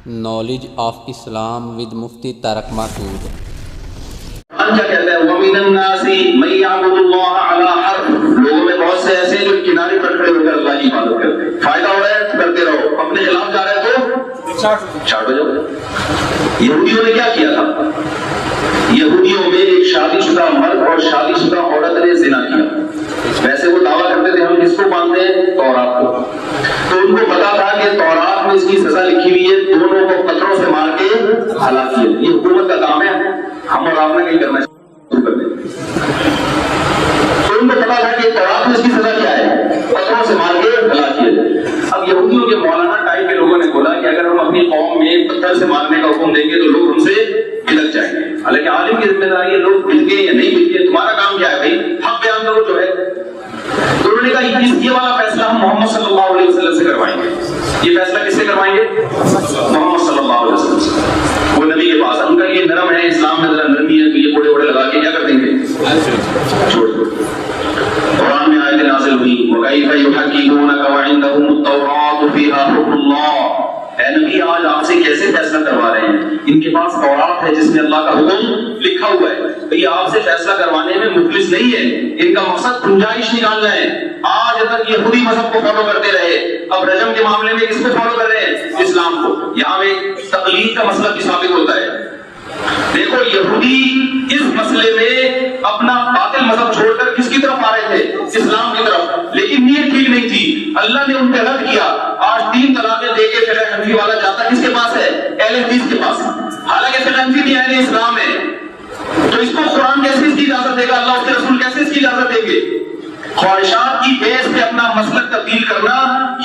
Knowledge of Islam with Mufti Tariq Masood. کیا کہتا ہے وَمِنَ النَّاسِ مَن يَعْبُدُ اللَّهَ عَلَى حَرْفٍ، لوگوں میں بہت سے ایسے جو کنارے پر کھڑے ہو کر اللہ کی عبادت کرتے ہیں. فائدہ ہو رہا ہے کرتے رہو، اپنے خلاف جا رہے تو چھاٹ ہو جاؤ. یہودیوں نے کیا کیا تھا؟ یہودیوں میں ایک شادی شدہ مرد اور شادی شدہ عورت نے زنا کیا. ویسے وہ دعویٰ کرتے تھے ہم کس کو مانتے ہیں؟ تورات کو. تو ان کو پتا تھا کہ تورات میں اس کی سزا لکھی ہوئی ہے، دونوں کو پتھروں سے مار کے ہلاک کیا. یہ حکومت کا کام ہے، ہم اور آپ نے نہیں کرنا شروع کر دیں. تو ان کو پتا تھا کہ تورات میں اس کی سزا کیا ہے؟ پتھروں سے مار کے ہلاک کیا جائے. اب یہودیوں کے مولانا ٹائپ کے لوگوں نے بولا کہ اگر ہم اپنی قوم میں پتھر سے مارنے کا حکم دیں گے تو لوگ ہم سے بھڑک جائیں گے. حالانکہ عالم کی ذمہ داری ہے لوگ بھڑکیں یا نہیں بھڑکیں، تمہارا کام کیا ہے بھائی؟ حق بیان کرو جو ہے. تو انہوں نے کہا یہ والا فیصلہ ہم محمد صلی اللہ علیہ وسلم سے کروائیں گے. یہ فیصلہ کس سے کروائیں گے؟ محمد صلی اللہ علیہ وسلم سے. وہ نبی کے پاس ان کا یہ نرم ہے، اسلام میں ذرا نرمی ہے، تو یہ بڑے بڑے لگا کے کیا کر دیں گے؟ چھوڑ دو. قرآن میں آیت نازل ہوئی وَكَيْفَ يُحَكِّمُونَكَ وَعِندَهُمُ التَّوْرَاةُ فِيهَا حُكْمُ اللَّهِ. اے نبی آج آپ سے کیسے فیصلہ کروا رہے ہیں؟ ان کے پاس تورات ہے جس میں اللہ کا حکم لکھا ہوا ہے. یہ آپ سے فیصلہ کروانے میں مخلص نہیں ہے، ان کا مقصد گنجائش نکالنا ہے. آج تک یہودی مذہب کو فالو کرتے رہے، اب رجم کے معاملے میں کس کو فالو کر رہے ہیں؟ اسلام کو. یہاں میں تقلید کا مسئلہ بھی ثابت ہوتا ہے. دیکھو یہودی اس مسئلے میں اپنا باطل مذہب چھوڑ کر کس کی طرف آ رہے تھے؟ اسلام کی طرف. لیکن نیت ٹھیک نہیں تھی، اللہ نے ان پہ رد کیا. آج 3 طلاقیں دے کے فقہ حنفی والا جاتا کس کے پاس ہے؟ اہل حدیث کے پاس. حالانکہ فقہ حنفی بھی اہل اسلام ہے. تو اس کو قرآن کیسے اس کی اجازت دے گا؟ اللہ اس کے رسول کیسے اس کی اجازت دیں گے؟ خواہشات کی بیس پہ اپنا مسلک تبدیل کرنا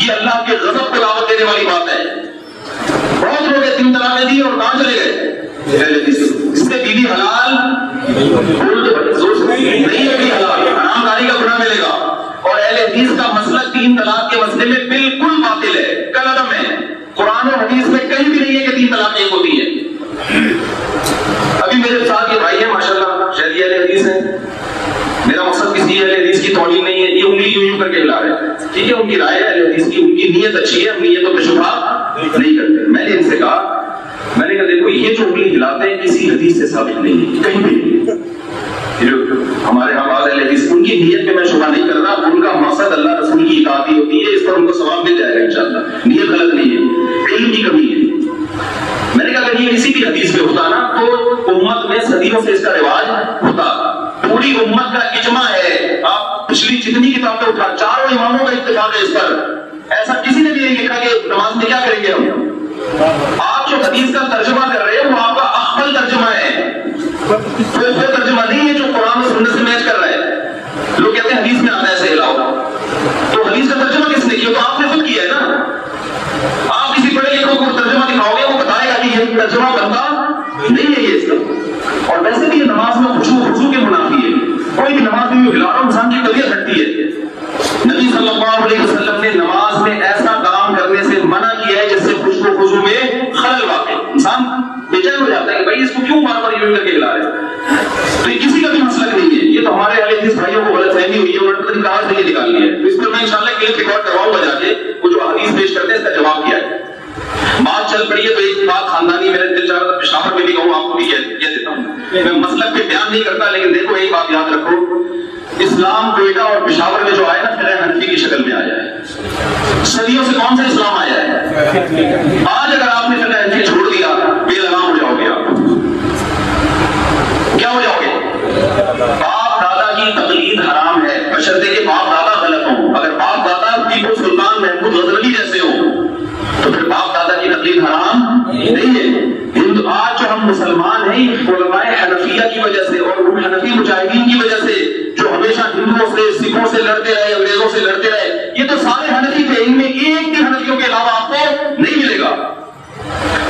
یہ اللہ کے غضب کو دعوت دینے والی بات ہے. بہت لوگ 3 طلاقیں دی اور کہاں چلے گئے؟ اس سے بیوی حلال نہیں ہے، حلال حرام کاری کا گناہ ملے گا. اور اہل حدیث کا مسلک 3 طلاق کے مسئلے میں بالکل باطل ہے، کلعدم ہے. قرآن اور حدیث میں کہیں بھی نہیں ہے کہ 3 طلاق ایک ہوتی ہے. ابھی میرے ساتھ یہ بھائی ہیں ماشاءاللہ شہری اہل حدیث ہیں. میرا مقصد کسی اہل حدیث کی توہین نہیں ہے، یہ انگلی یوں کر کے ہلا رہے ہیں. ٹھیک ہے، ان کی رائے ہے اہل حدیث کی، ان کی نیت اچھی ہے، ہم نیتوں پہ شبہ نہیں کرتے. میں نے ان سے کہا دیکھو یہ جو انگلی ہلاتے ہیں کسی حدیث سے ثابت نہیں ہے کہیں بھی. ہمارے یہاں بعض اہل حدیث ان کی نیت پہ میں شبہ نہیں کر رہا، ان کا مقصد اللہ رسول کی اطاعت ہی ہوتی ہے، اس پر ان کو ثواب مل جائے گا انشاءاللہ. نیت غلط نہیں ہے، علم کی کمی ہے. میں نے کہا اگر یہ کسی بھی حدیث پہ ہوتا نا تو امت میں صدیوں سے اس کا رواج ہوتا. پوری امت کا اجماع ہے، آپ پچھلی جتنی کتابیں اٹھا 4 اماموں کا اتفاق ہے اس پر. ایسا کسی نے بھی نہیں لکھا کہ نماز میں کیا کریں گے ہم. آپ جو حدیث کا ترجمہ کر رہے ہیں وہ آپ کا اخبل ترجمہ ہے، وہ ترجمہ نہیں ہے جو قرآن و سنت سے میچ کر رہا ہے. لوگ کہتے ہیں حدیث میں آتا ہے ایسے ہلاؤ، تو حدیث کا ترجمہ کس نے کیا؟ تو آپ نے خود کیا ہے نا. آپ کسی بڑے لکھوں کو ترجمہ دکھاؤ گے وہ بتائے گا کہ یہ ترجمہ بنتا نہیں ہے یہ اس کا. اور ویسے بھی یہ نماز میں خشوع کے منافی ہے. کوئی بھی نماز میں ہلا رہا انسان کی طبیعت ہٹتی ہے. نبی صلی اللہ علیہ وسلم نے نماز میں ایسا کام کرنے سے منع کیا ہے جس سے خشوع میں خلل واقع. انسان بے چین ہو جاتا ہے کہ بھائی اس کو کیوں بار بار یوں کر کے ہلا رہے ہیں. تو یہ کسی کا بھی مسلک نہیں ہے، یہ تو ہمارے اہل حدیث بھائیوں کو غلط فہمی ہوئی ہے، انہوں نے کہاں سے یہ نکال لیا ہے. تو اس پر میں انشاءاللہ کلپ ریکارڈ کرواؤں گا جا کے، وہ جو حدیث پیش کرتے ہیں اس کا جواب کیا ہے. بات چل پڑی ہے تو ایک بات خاندانی میرے دل چاہ رہا تھا پشاور میں بھی کہوں، آپ کو بھی کہہ دیتا ہوں. میں مسلک پہ بیان نہیں کرتا، لیکن دیکھو ایک بات یاد رکھو، اسلام کوئٹہ اور پشاور میں جو آیا نا فقہ حنفی کی شکل میں آیا ہے. صدیوں سے کون سا اسلام آیا ہے؟ آج اگر آپ نے فقہ حنفی چھوڑ دیا بے لگام ہو جاؤ گے. آپ کیا ہو جاؤ گے؟ باپ دادا کی تقلید حرام ہے، بشرطے کہ باپ دادا غلط ہوں. اگر باپ دادا ٹیپو سلطان محمود غزنوی جیسے ہوں تو پھر باپ دادا کی تقلید حرام نہیں ہے. آج جو ہم مسلمان ہیں علماء حنفیہ کی وجہ سے اور ان حنفی مجاہدین کی وجہ سے جو ہمیشہ ہندوؤں سے سکھوں سے لڑتے رہے، انگریزوں سے لڑتے رہے، یہ تو سارے حنفی تھے، ان میں ایک بھی حنفیوں کے علاوہ آپ کو نہیں ملے گا.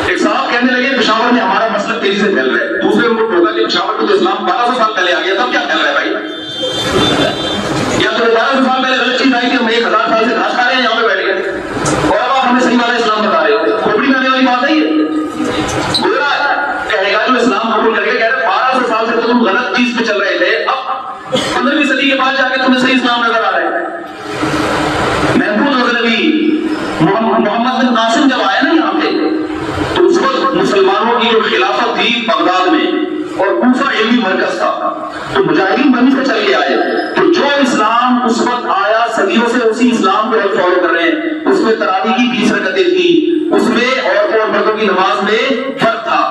ایک صاحب کہنے لگے پشاور میں ہمارا مسلک تیزی سے پھیل رہا ہے. دوسرے ان کو ٹوکا کہ پشاور میں تو اسلام 1200 سال پہلے آ گیا، تب کیا پھیل رہا ہے بھائی؟ یا تو 1200 سال پہلے غلط چیز آئی تھی، ہم 1000 سال سے گھاس کھا رہے ہیں یہاں پہ بیٹھ گئے، اور اب آپ ہمیں صحیح والا اسلام بتا رہے ہو. کھوپڑی میں آنے والی بات نہیں ہے. گزرا کہے گا جو اسلام قبول کر کے کہہ رہے 1200 سال سے تو تم غلط چیز پہ چل رہے تھے، اب 15ویں صدی کے بعد جا کے تمہیں صحیح اسلام نظر آ رہا ہے. محمود غزنوی محمد بن قاسم جب آیا نا یہاں پہ تو علمی مرکز تھا. تو مجاہدین وہیں سے چل کے آئے. تو جو اسلام اس وقت آیا صدیوں سے اسی اسلام کو ہم فالو کر رہے ہیں. اس میں تراویح کی 20 رکعتیں تھی, اس میں عورتوں اور مردوں کی نماز میں فرق تھا.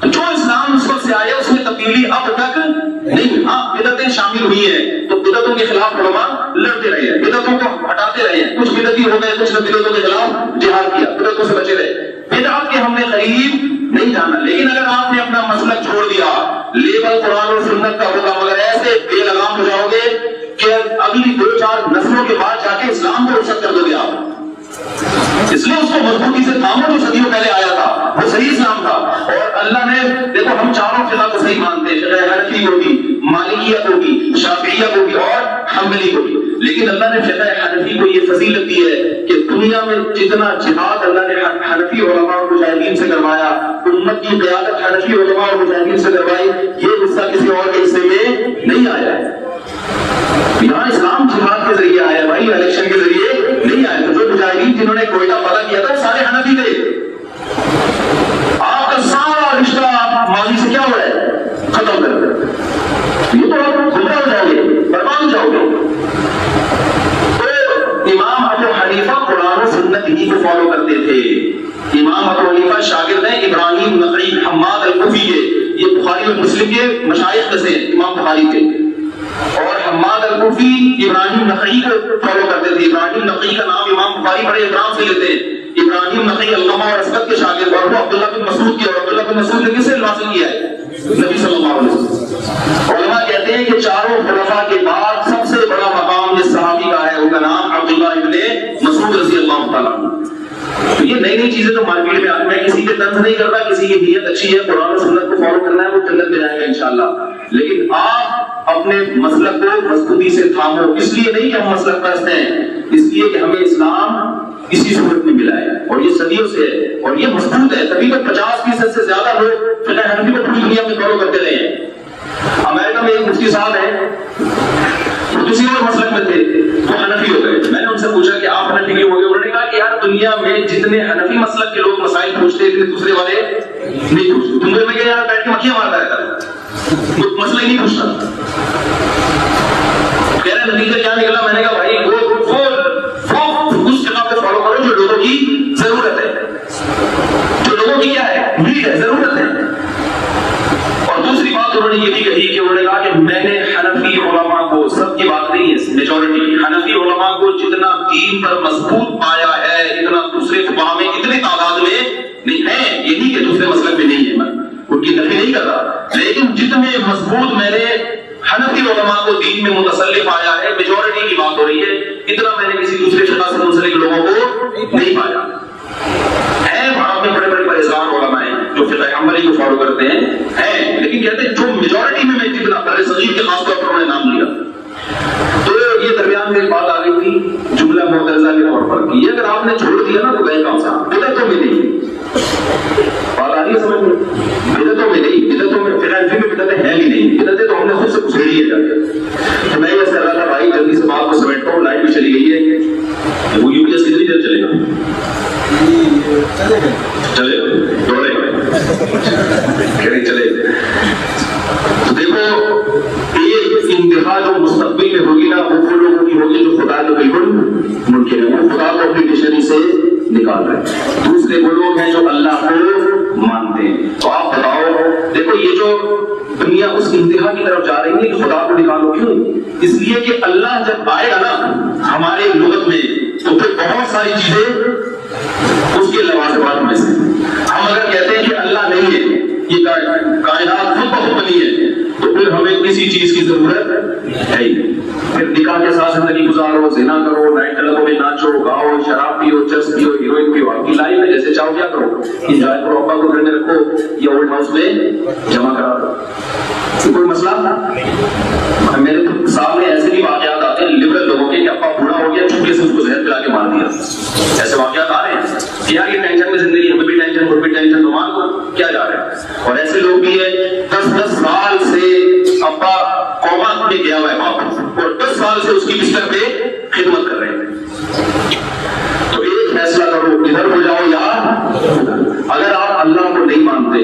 تو جو اسلام اس وقت سے آیا اس میں تبدیلی اب تک نہیں. ہاں بدعتیں شامل ہوئی ہیں, تو بدعتوں کے خلاف علماء لڑتے رہے ہیں, بدعتوں کو ہٹاتے رہے ہیں. کچھ بدعتی ہو گئے, کچھ نے بدعتوں کے خلاف جہاد کیا, بدعتوں سے بچے رہے. بدعت کے ہم نے قریب نہیں جانا. لیکن اگر آپ نے اپنا مسلک چھوڑ دیا, لیبل قرآن اور سنت کا ہوگا, مگر ایسے بے لگام ہو جاؤ گے کہ اگلی 2-4 نسلوں کے بعد جا کے اسلام کو رخصت کر دو گے آپ. اس لیے اس کو مضبوطی سے تھامو جو صدیوں پہلے آیا تھا, وہ صحیح اسلام تھا. اور اللہ نے دیکھو ہم چاروں فقہ کو صحیح مانتے ہیں, فقہ حنفی کو بھی, مالکیہ کو بھی, شافعیہ کو بھی اور حنبلی کو بھی. لیکن اللہ نے فقہ حنفی کو یہ فضیلت دی ہے کہ دنیا میں جتنا جہاد اللہ نے حنفی علماء اور مجاہدین سے کروایا, امت کی قیادت حنفی علماء اور مجاہدین سے کروائی, یہ حصہ کسی اور کے حصے میں نہیں آیا ہے. یہاں اسلام جہاد کے ذریعے آیا ہے بھائی, الیکشن کے ذریعے نہیں آیا. تو جو مجاہدین جنہوں نے کوئٹہ فتح کیا تھا وہ سارے حنفی تھے. آپ کا سارا رشتہ ماضی سے کیا ہوا ہے, ختم کر دیں. یہ تو آپ گمراہ ہو جاؤ گے, برباد ہو جاؤ گے. تو امام ابو حنیفہ قرآن و سنت ہی کو فالو کرتے تھے. امام ابو حنیفہ شاگرد ہیں ابراہیم نخعی حماد الکوفی کے, یہ بخاری اور مسلم کے مشائخ میں سے امام بخاری کے. اور حماد الکوفی ابراہیم نخعی کو فالو کرتے تھے. ابراہیم نخعی کا نام امام بخاری بڑے احترام سے لیتے ہیں. ابراہیم نخعی علامہ اور اسقط کے شاگرد, اور وہ عبداللہ بن مسعود کے, اور عبداللہ بن مسعود نے کس سے حاصل کیا ہے, نبی صلی اللہ علیہ وسلم. علماء کہتے ہیں کہ چاروں خلفاء کے بعد سب سے بڑا مقام جس صحابی کا ہے ان کا نام عبداللہ ابن مسعود رضی اللہ تعالیٰ عنہ. تو یہ نئی نئی چیزیں تو مارکیٹ میں آتی ہیں. کسی کے طنز نہیں کرتا, کسی کی نیت اچھی ہے, قرآن و سنت کو فالو کرنا ہے, وہ جنت میں جائے گا انشاءاللہ. لیکن آپ اپنے مسلک کو مضبوطی سے تھامو. اس لیے نہیں کہ ہم مسلک پرست ہیں, اس لیے کہ ہمیں اسلام اسی صورت میں ملا ہے اور یہ صدیوں سے ہے اور یہ مضبوط ہے. تبھی تو 50% سے زیادہ لوگ فقہ حنفی کو پوری دنیا میں فالو کرتے رہے ہیں. امریکہ میں ایک مفتی صاحب ہیں, کسی اور مسلک میں تھے, تو حنفی ہو گئے. میں نے ان سے پوچھا کہ آپ حنفی کیوں ہو گئے؟ انہوں نے کہا کہ یار دنیا میں جتنے حنفی مسلک کے لوگ مسائل پوچھتے اتنے دوسرے والے نہیں پوچھتے. تم میں کہ یار بیٹھ کے مکھیاں مارتا رہتا ہے, مسئلہ ہی نہیں پوچھتا. کہہ رہے نتیجہ کیا نکلا؟ میں نے کہا بھائی وہ اس جگہ پہ فالو کرو جو لوگوں کی ضرورت ہے, جو لوگوں کی کیا ہے, نیڈ ہے, ضرورت ہے. اور دوسری بات انہوں نے یہ بھی کہی کہ انہوں نے کہا کہ میں نے حنفی علماء کو, سب کی بات نہیں ہے, میجورٹی حنفی علماء کو جتنا دین پر مضبوط پایا ہے اتنا دوسرے فقہاء میں اتنی تعداد میں نہیں ہے. یہ نہیں کہ دوسرے مسلک میں نہیں ہے, میں ان کی نفی نہیں کر رہا, لیکن جتنے مضبوط میں نے حنفی علماء کو دین میں متسلف پایا ہے, میجورٹی کی بات ہو رہی ہے, اتنا میں نے کسی دوسرے فقہ سے منسلک لوگوں کو نہیں پایا ہے. بھارت میں بڑے بڑے پریزگار علماء ہیں جو فقہ حنبلی کو فالو کرتے ہیں, لیکن کہتے ہیں جو میجورٹی میں جتنا بر صغیر کے خاص طور پر انہوں نے نام لیا. تو یہ درمیان میں ایک بات آ گئی تھی جملہ معتزلہ کے طور پر کہ اگر آپ نے چھوڑ دیا نا تو گئے کہاں سے, بدعتوں میں نہیں. بات آ رہی ہے سمجھ میں, بدعتوں میں نہیں, بدعتوں میں فقہ حنفی میں بدعتیں ہیں ہی نہیں. بدعتیں تو ہم نے خود سے گزری ہے جا کے. تو میں یہ کہہ رہا تھا بھائی جلدی سے بات کو سمیٹتا ہوں, لائٹ بھی چلی گئی ہے. وہ یو پی ایس کتنی دیر چلے گا؟ چلے دوڑے چلے. تو دیکھو ایک انتہا جو مستقبل میں ہوگی نا, وہ لوگوں کی ہوگی جو خدا کو بالکل ممکن ہے, وہ خدا کو اپنی ڈکشنری سے نکال رہے ہیں. دوسرے وہ لوگ ہیں جو اللہ کو مانتے ہیں. تو آپ بتاؤ, دیکھو یہ جو دنیا اس انتہا کی طرف جا رہی ہے کہ خدا کو نکالو, کیوں؟ اس لیے کہ اللہ جب آئے گا نا ہمارے لغت میں تو پھر بہت ساری چیزیں اس کے لوازمات میں سے. ہم اگر کہتے ہیں کہ اللہ نہیں ہے, یہ کائنات خود بخود بنی ہے, تو پھر ہمیں کسی چیز کی ضرورت ہے ہی. پھر نکاح کے ساتھ زندگی گزارو, زنا کرو, نائٹ کلبوں میں ناچو, گاؤ, شراب پیو, چرس پیو, ہیروئن پیو, آپ کی لائف میں جیسے چاہو کیا کرو, انجوائے کرو, ابا کو گھر میں رکھو یا اولڈ ہاؤس میں جمع کرا دو, کوئی مسئلہ. میرے سامنے ایسے بھی واقعات آتے ہیں لبرل لوگوں کے کہ ابا بوڑھا ہو گیا, چھپکے سے اس کو زہر پلا کے مار دیا. ایسے واقعات آ رہے ہیں کہ یار یہ ٹینشن میں زندگی, ہمیں بھی ٹینشن, خود بھی ٹینشن, تو مان کو کیا جا رہا ہے. اور ایسے لوگ بھی ہیں 10 سال سے ابا کوما میں گیا ہوا ہے باپ, اور 10 سال سے اس کی بستر پہ خدمت کر رہے ہیں. تو ایک فیصلہ کرو, ادھر ہو جاؤ یا ادھر. اگر آپ اللہ کو نہیں مانتے